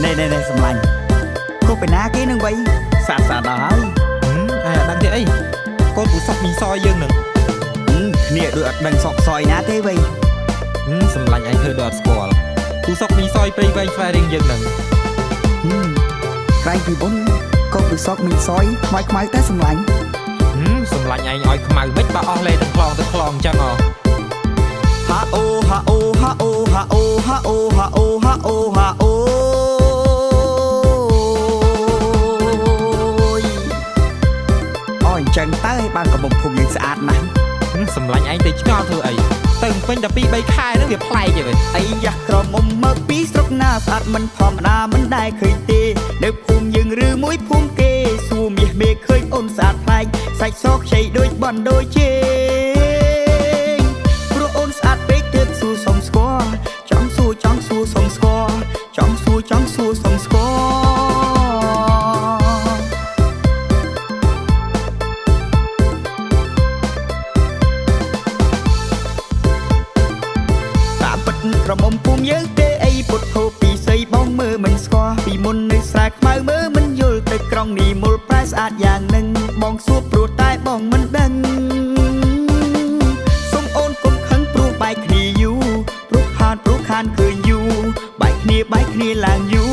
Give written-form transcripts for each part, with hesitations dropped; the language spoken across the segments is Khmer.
Nè sầm lạnh cô phải ná cái nâng vậy sạt đó đang thế ấy con bù sọc mình soi dương nè nè đôi đằng sọc soi ná thế vậy sầm lạnh anh thơ đọt squall bù sọc mình soi bay bay pha riêng dương nè cái gì bốn cô bù sọc mình soi mai tới sầm lạnh sầm lạnh anh oi màu mít ba o lên từng clong chăng à ha ô ha ô ha ô ha ô ha ô ha ô ha ô ha ô chẳng tới ban cả một phùng những sạch nè sầm lạnh anh thì ngon thưa ấy từng bên đập bay khai nó việc play vậy ấy giặc rồi mồm mơ bí sốc na sạch mình thòm na mìnhได้เคยตีเด็กภูมิยังรือมุ้ยภูมิเกสู่มีเมฆเคยอ้นสาดพลายใส่ซอกใช้โดยบอลโดยเจงเพราะอ้นสาดเป๊กเติบสู่สมสกอร์จ้องสู่สมสกอร์จ้องสู่สมสกอร์กระหม่อมภูมิเยอะเตะไอปดโทปีใส่บ้องมือมันสกอปีมุนในสายขมายมือมันโยลแต่กรองนี่มูลปลายสะอาดอย่างหนึ่งบ้องซัวปลุกใต้บ้องมันดังสมโอนกลมขังปลุกใบขณีอยู่ปลุกคานเคยอยู่ใบขณีลางอยู่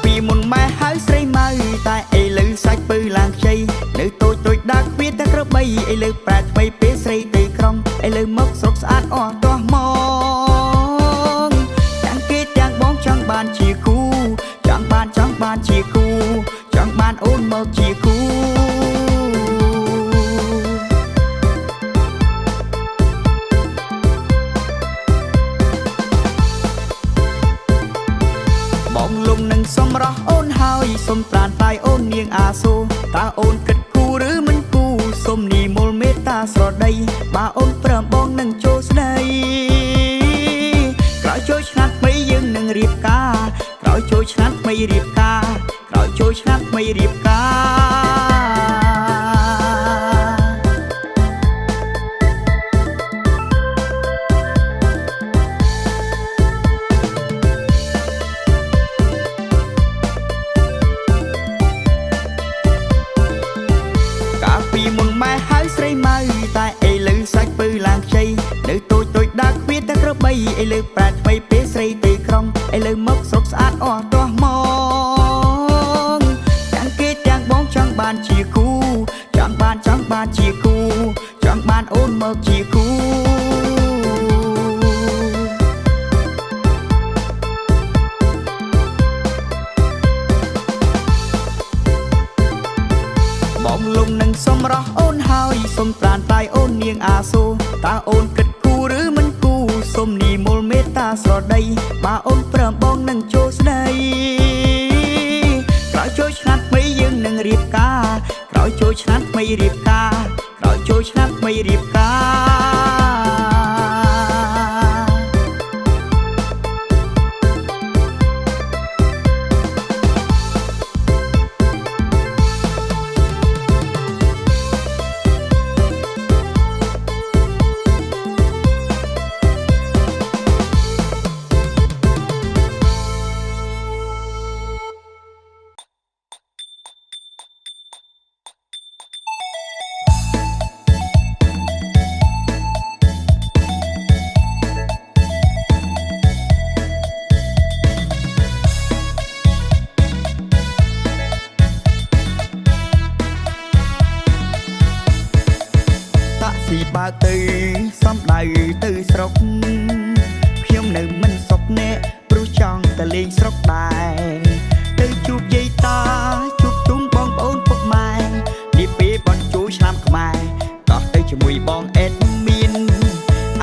ปีมุนมาหายใส่มาตายไอ้ลือใส่ปืนลางใจนึกตัวดักเวียนตะกระใบไอ้ลือแปดไปเป๊ะใส่ตีครองไอ้ลือมกสกสะอาดอ่อนตัวมองจังเกตจังบ้องจังบานชีคูจังบานชีคูจังบานโอนมกชีคูลงนั่งสมรอโอนหายสมปราณตายโอนเนียงอาโซตาโอนกัดกูหรือมันกูสมนีมลเมตตาสระใดบาโอนเปรมบองนั่งโจสไดกล่าวโจชนัดไม่ยังนั่งเรียบกากล่าวโจชนัดไม่เรียบกากล่าวโจชนัดไม่เรียบกาปีมุนมาหายใส่มาตายไอ้ลือใส่ปืนลางใจนึกตัวดักเวียนตะกระใบไอ้ลือแปดไปเป๊ะใส่ตีครองไอ้ลือมกสกสะอาดอ่อนตัวมองจังเกตจังบ้องจังบานชีคูจังบานชีคูจังบานโอนมกชีคูลงนั่งสมรอโอนหายสมปราณตายโอนเนียงอาโซตาโอนกัดกูหรือมันกูสมนีมลเมตตาสระใดบาโอนเปรมบองนั่งโจสไดกล่าวโจชนัดไม่ยังนั่งเรียบกากล่าวโจชนัดไม่เรียบกากล่าวโจชนัดไม่เรียบกาสีบาตือซ้ำได้ตือสรกเพียงหนึ่งมันสกเนะปรู้จังแต่เลี้ยงสรกได้ตือจูบใยตาจูบตุ้มบองโอนพวกไม้ดีปีบอลจูชามขมายก็ตือจมุยบองเอ็ดมิน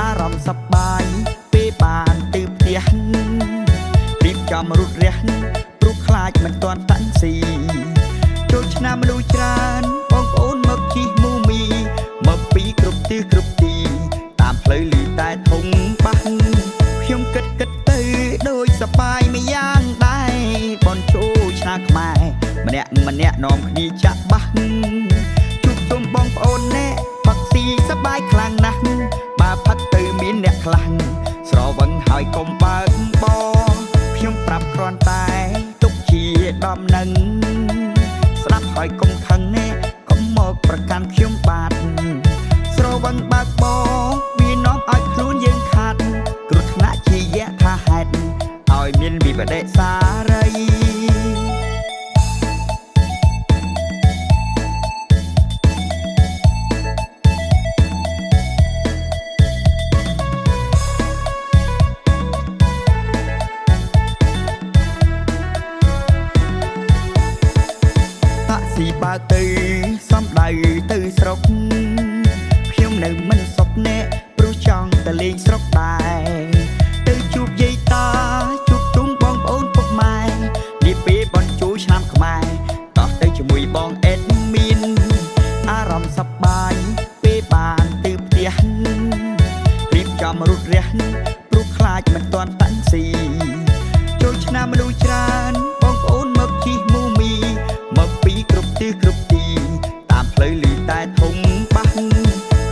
อารมณ์สบายปีบานตือเพียนรีบจำรุดเรียนปลุกคลายมันตอนตั้งสีจูชนามดูจานบองโอนมักชีมูมีมาปีกรุบตีตามเพลย์ลีใต้ทงบังเพียงกัดตื้อโดยสบายไม่ย่างได้บอลโชว์ชนะขมายมันเนี่ยนอมขณีจะบัง បងប្អូនណែផឹកស៊ីសប្បាយខ្លាំងណាស់បើផឹកទៅមានអ្នកខ្លាំងស្រវឹងហើយកុំបើកបខ្ញុំប្រាប់គ្រាន់តែទុកជាដំណឹងស្ដាប់ហើយកុំខឹងណែកុំមកប្រកាន់ខ្ញុំបាទស្រវឹងបើកបវានាំឲ្យខ្លួនយើងខាត់គ្រោះថ្នាក់ជាយថាហេតុឲ្យមានវិបដិសារីស៊ីបើទៅសំដៅទៅស្រុកខ្ញុំនៅមិនសុខណែព្រោះចង់ទៅលេងស្រុកដែរទៅជួបយាយតាជួបជុំបងប្អូនពុកម៉ែនេះពេលបន់ជួឆ្នាំខ្មែរតោះទៅជាមួយបងអេដមានអារម្មណ៍សប្បាយពេលបានទៅផ្ទះរៀបចំរត់រះព្រោះខ្លាចមិនទាន់តាំងស៊ីចូលឆ្នាំមនុស្សច្រើនបងប្អូនមកជិះមូមីមកពីគ្រប់ទិសគ្រប់ទីតាមផ្លូវលីតែធំបាស់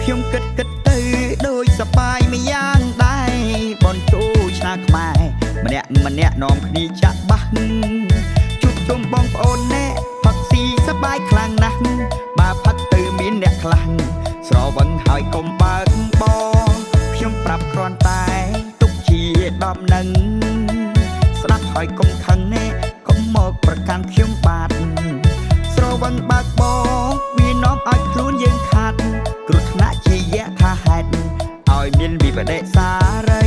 ខ្ញុំគិតទៅដូចសប្បាយម្យ៉ាងដែរបនចូលឆ្នាំខ្មែរម្នាក់នាំគ្នាចាក់បាស់ជួបជុំបងប្អូនណែផឹកស៊ីសប្បាយខ្លាំងណាស់បើផឹកទៅមានអ្នកខ្លាំងស្រវឹងហើយកុំបើកបខ្ញុំប្រាប់គ្រាន់តែទុកជាដំណឹងស្ដាប់ហើយកុំខឹងណែកុំមកប្រកាន់ខ្ញុំបាទស្រវឹងបើកបវានាំឲ្យខ្លួនយើងខាត់គ្រោះថ្នាក់ជាយថាហេតុឲ្យមានវិបដិសារី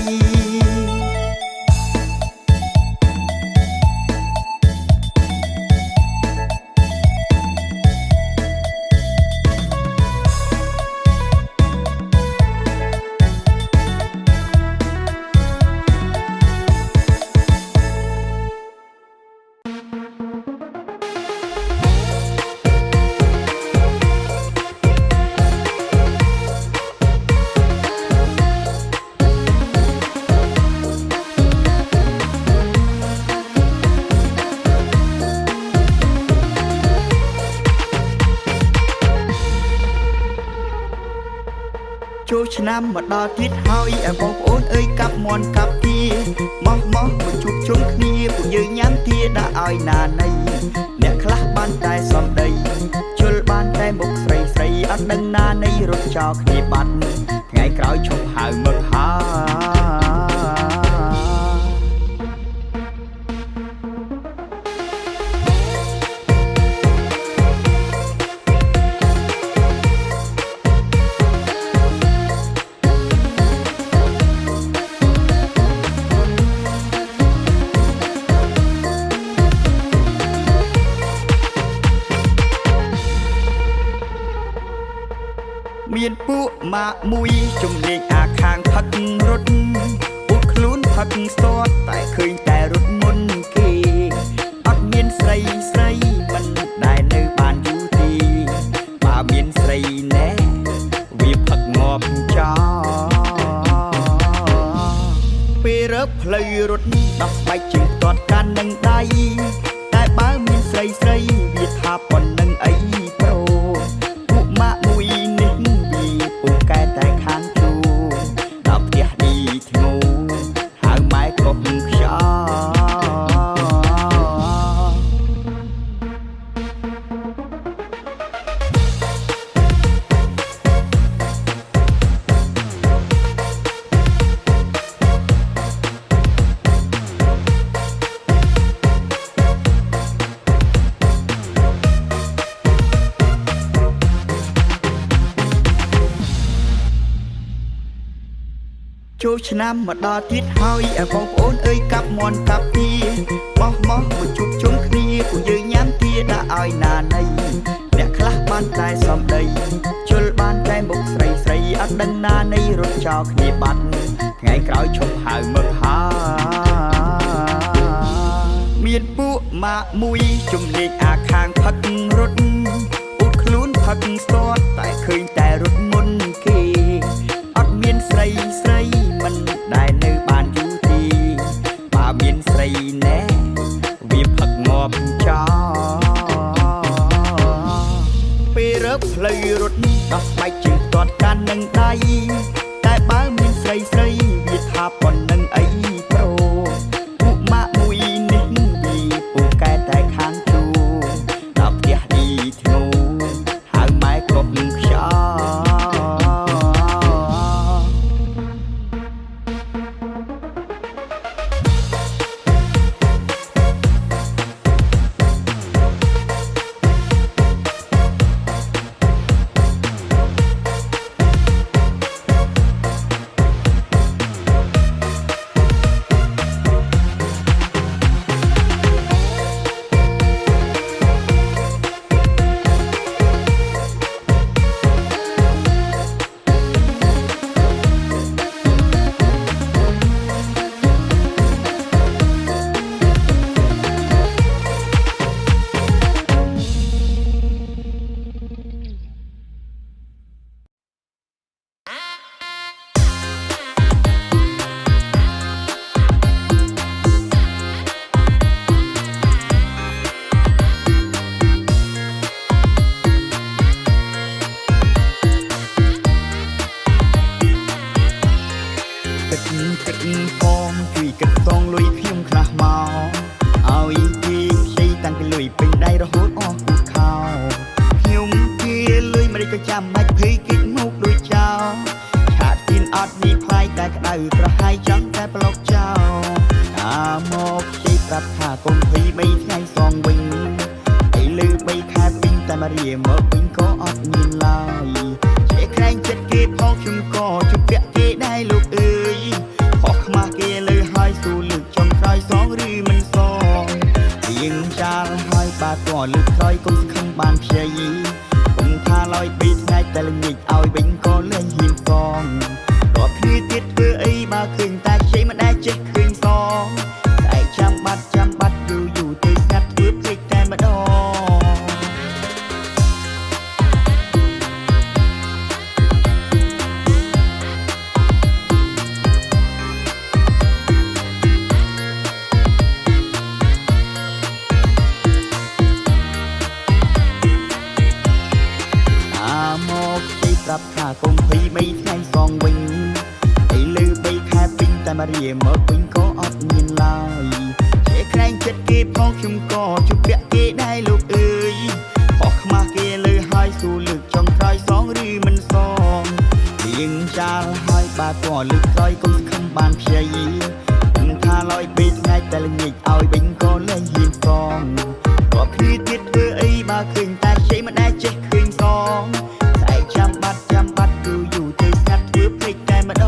ចូលឆ្នាំមកដល់ទៀតហើយឲ្យបងប្អូនអើយកាប់មន់កាប់ទាមកជួបជុំគ្នាពួកយើងញ៉ាំទាដាក់ឲ្យណានៃអ្នកខ្លះបានតែសំដីជុលបានតែមុខស្រីអត់ដឹងណានៃរត់ចោលគ្នាបាត់ថ្ងៃក្រោយឈប់ហៅមកហាមានពួកម៉ាក់មួយជំនាញអាខាងផឹករត់ពួកខ្លួនផឹកស្ទាត់តែឃើញតែរត់មុនគេអត់មានស្រីមិនដែលនៅបានយូរទេបើមានស្រីណែវាផឹកងាប់ចោលពេលរើផ្លូវរត់ដោះស្បែកជើងទាត់កាន់នឹងដៃតែបើមានស្រីវាថាប៉ុណ្្នឹងអីប្រូពួកម៉ាក់មួយពូកែតែខាងជូដល់ផ្ទះឌីធ្ងោហៅម៉ែកុំខ្យចូលឆ្នាំមកដល់ទៀតហើយឲ្យបងប្អូនអើយកាប់មន់កាប់ទាមកជួបជុំគ្នាពួកយើងញ៉ាំទាដាក់ឲ្យណានៃអ្នកខ្លះបានតែសំដីជុលបានតែមុខស្រីអត់ដឹងណានៃរត់ចោលគ្នាបាត់ថ្ងៃក្រោយឈប់ហៅមកហាមានពួកម៉ាក់មួយជំនាញអាខាងផឹករត់អ៊ូតខ្លួនផឹកស្ទាត់តែឃើញតែរត់មុនគេអត់មានស្រីមិនដែលនៅបានយូរទេបើមានស្រីណែវាផឹកងាប់ចោលពេលរើ កផ្លូវរត់ដោះស្បែកជើងទាត់កាន់នឹងដៃតែបើមានស្រីស្រីវាថាប៉ុណ្្នឹងអីប្រូពួកម៉ាក់មួយនេះវាពូកែតែខាងជួដល់ផ្ទះឌីធ្នូហៅម៉ែគ្រប់ខ្យល់គិតផងជួយគិតសងលុយខ្ញុំខ្លះមកឲ្យគេខ្ចីតាំងពីលុយពេញដៃរហូតអស់ពុកខោខ្ញុំជាលុយមិនក៏ចាំបាច់ភ័យគិតមកដូចចោលឆាតទៀនអត់នេះផ្លាយតែក្តៅប្រហាយចង់តែប្លុកចោលតាមមកខ្ចីប្រាប់ថាកុំភ័យ3ថ្ងៃសងវិញឥឡូវ3ខែពេញតែមករៀមកវិញក៏អត់មានឡើយជាក្រែងចិត្តគេផងខ្ញុំក៏ជុំពាក់គេដែរលោកអើយខ្មាស់គេលើហើយស៊ូលើកចុងក្រោយសងឬមិនសងរៀងចាលហើយបាទក៏លើកក្រោយកុំសង្ឃឹមបានខ្ចីកុំថាឡើយ2ថ្ងៃតែល្ងាចឲ្យវិញក៏លែងហ៊ានសងរាប់គ្នាទៀតធ្វើអីបើឃើញតែខ្ចីមិនដែលចេះឃើញសងតែចាំបាត់យូរទៅស្ងាត់ធ្វើភ្លេចតែម្ដងមកជ័យប្រាប់ថាកុំភ័យ3ថ្ងៃសងវិញឥឡូវ3ខែពេញតែមករៀមកវិញក៏អត់មានឡើយជាក្រែងចិត្តគេផងខ្ញុំក៏ជុំពាក់គេដែរលោកអើយខុសខ្មាស់គេលើហើយស៊ូលើកចុងក្រោយសងឬមិនសងរៀងចាលហើយបាទក៏លើកក្រោយកុំសង្ឃឹមបានខ្ចីគំថាឡើយ2ថ្ងៃតែល្ងាចឲ្យវិញក៏លែងហ៊ានសងរាប់គ្នាទៀតធ្វើអីបើឃើញតែខ្ចីមិនដែលចេះឃើញសងចាំបាត់យូរទៅស្ងាត់ធ្វើភ្លេចតែម្ដង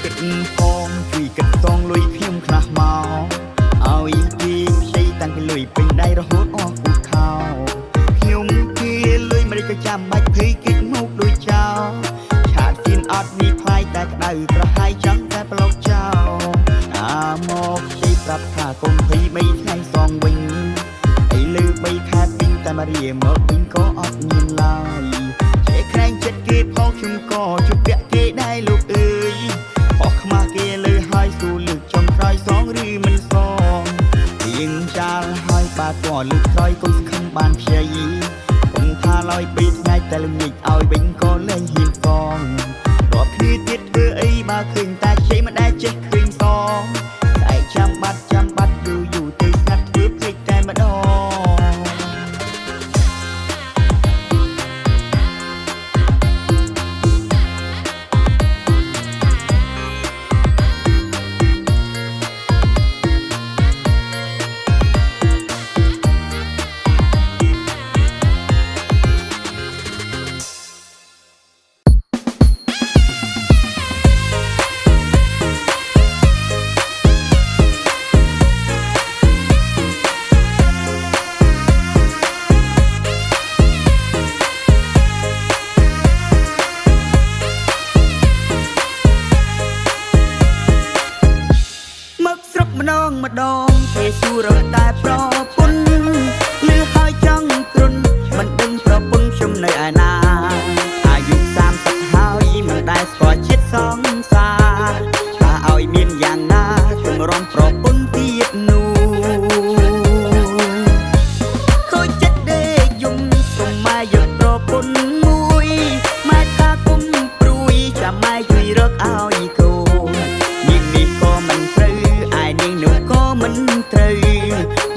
គិតផងជួយគិតសងលុយខ្ញុំខ្លះមកឲ្យគេខ្ចីតាំងពីលុយពេញដៃរហូតអស់ពុកខោខ្ញុំជាលុយមិនក៏ចាំបាច់ភ័យគិតមកដូចចោលឆាតទៀនអត់នេះផ្លាយតែក្តៅប្រហាយចង់តែប្លុកចោលតាមមកខ្ចីប្រាប់ថាកុំភ័យ3ថ្ងៃសងវិញឥឡូវ3ខែពេញតែមករៀមកវិញក៏អត់មានឡើយជាក្រែងចិត្តគេផងខ្ញុំក៏ជុំពាក់គេដែរលោកអើយខុសខ្មាស់គេលើហើយស៊ូលើកចុងក្រោយសងឬមិនសងរៀងចាលហើយបាទក៏លើកក្រោយកុំសង្ឃឹមបានខ្ចីកុំថាឡើយ2ថ្ងៃតែល្ងាចឲ្យវិញក៏លែងហ៊ានសងរាប់គ្នាទៀតធ្វើអីបើឃើញតែខ្ចីមិនដែលចេះឃើញសងតែចាំបាត់យូរទៅស្ងាត់ធ្វើភ្លេចតែម្ដង Hãy subscribe cho kênh Ghiền Mì Gõ để không bỏ lỡ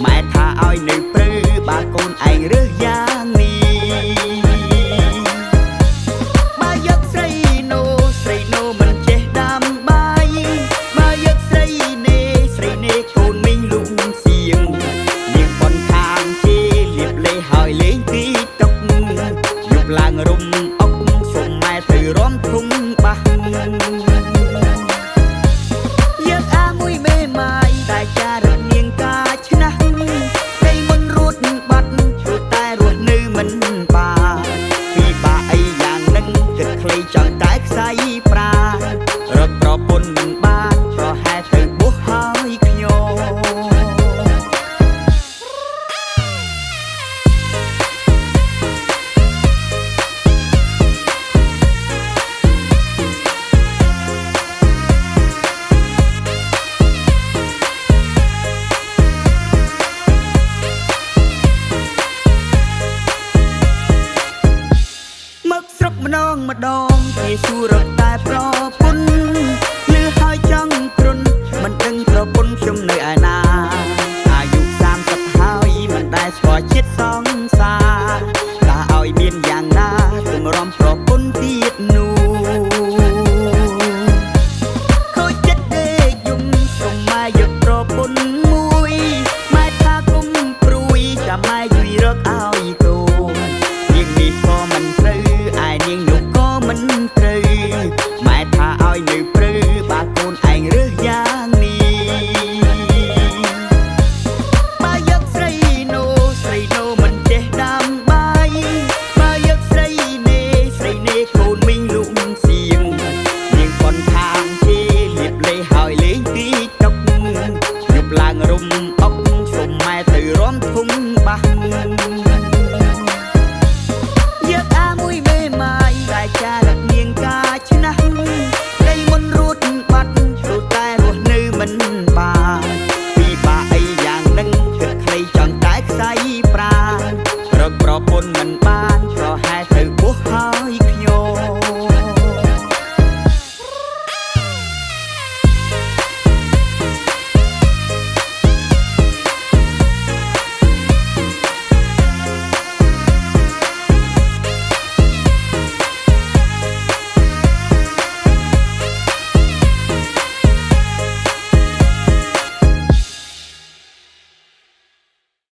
ម៉ែថាឲ្យនៅព្រឺបើកូនឯងរើសយ៉ាងនេះបើយកស្រីណូមិនចេះដាំបាយបើយកស្រីនេកូនមីងលុងសៀងនាងបនខាងជេលៀបលេហើយលេង